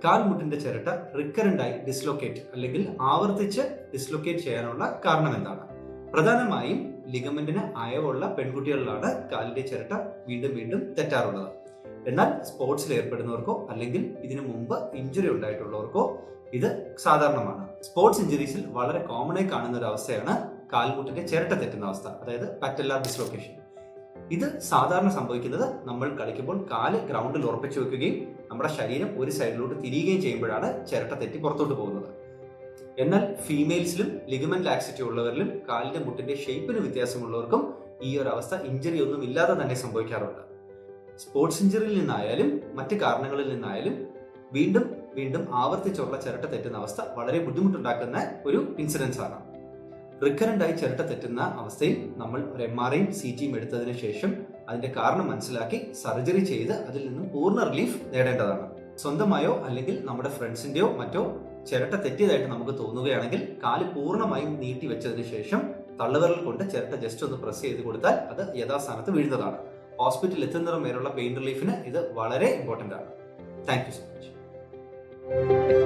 കാൽമുട്ടിന്റെ ചിരട്ട റിക്കറന്റ് ആയി ഡിസ്ലൊക്കേറ്റ് അല്ലെങ്കിൽ ആവർത്തിച്ച് ഡിസ്ലൊക്കേറ്റ് ചെയ്യാനുള്ള കാരണം എന്താണ്? പ്രധാനമായും ലിഗമെന്റിന് അയവുള്ള പെൺകുട്ടികളിലാണ് കാലിന്റെ ചിരട്ട വീണ്ടും വീണ്ടും തെറ്റാറുള്ളത്. എന്നാൽ സ്പോർട്സിൽ ഏർപ്പെടുന്നവർക്കോ അല്ലെങ്കിൽ ഇതിനു മുമ്പ് ഇഞ്ചുറി ഉണ്ടായിട്ടുള്ളവർക്കോ ഇത് സാധാരണമാണ്. സ്പോർട്സ് ഇഞ്ചുറീസിൽ വളരെ കോമൺ ആയി കാണുന്ന ഒരു അവസ്ഥയാണ് കാൽമുട്ടിന്റെ ചിരട്ട തെറ്റുന്ന അവസ്ഥ, അതായത് പറ്റല്ലാർ ഡിസ്ലൊക്കേഷൻ. ഇത് സാധാരണ സംഭവിക്കുന്നത് നമ്മൾ കളിക്കുമ്പോൾ കാല് ഗ്രൗണ്ടിൽ ഉറപ്പിച്ചു വെക്കുകയും നമ്മുടെ ശരീരം ഒരു സൈഡിലോട്ട് തിരിയുകയും ചെയ്യുമ്പോഴാണ് ചിരട്ട തെറ്റി പുറത്തോട്ട് പോകുന്നത്. എന്നാൽ ഫീമെയിൽസിലും ലിഗമെന്റ് ലാക്സിറ്റി ഉള്ളവരിലും കാലിന്റെ മുട്ടിന്റെ ഷേപ്പിന് വ്യത്യാസമുള്ളവർക്കും ഈ ഒരു അവസ്ഥ ഇഞ്ചുറി ഒന്നും ഇല്ലാതെ തന്നെ സംഭവിക്കാറുണ്ട്. സ്പോർട്സ് ഇഞ്ചുറിയിൽ നിന്നായാലും മറ്റ് കാരണങ്ങളിൽ നിന്നായാലും വീണ്ടും വീണ്ടും ആവർത്തിച്ചുള്ള ചിരട്ട തെറ്റുന്ന അവസ്ഥ വളരെ ബുദ്ധിമുട്ടുണ്ടാക്കുന്ന ഒരു ഇൻസിഡൻസ് ആണ്. റിക്കറന്റ് ആയി ചിരട്ട തെറ്റുന്ന അവസ്ഥയിൽ നമ്മൾ ഒരു MRIയും CTയും എടുത്തതിന് ശേഷം അതിന്റെ കാരണം മനസ്സിലാക്കി സർജറി ചെയ്ത് അതിൽ നിന്നും പൂർണ്ണ റിലീഫ് നേടേണ്ടതാണ്. സ്വന്തമായോ അല്ലെങ്കിൽ നമ്മുടെ ഫ്രണ്ട്സിന്റെയോ മറ്റോ ചിരട്ട തെറ്റിയതായിട്ട് നമുക്ക് തോന്നുകയാണെങ്കിൽ കാല് പൂർണ്ണമായും നീട്ടി വെച്ചതിന് ശേഷം തള്ളുവിരൽ കൊണ്ട് ചിരട്ട ജസ്റ്റ് ഒന്ന് പ്രസ് ചെയ്ത് കൊടുത്താൽ അത് യഥാസ്ഥാനത്ത് വീഴുന്നതാണ്. ഹോസ്പിറ്റലിൽ എത്തുന്നതിന് മേലുള്ള പെയിൻ റിലീഫിന് ഇത് വളരെ ഇമ്പോർട്ടന്റ് ആണ്. Thank you so much.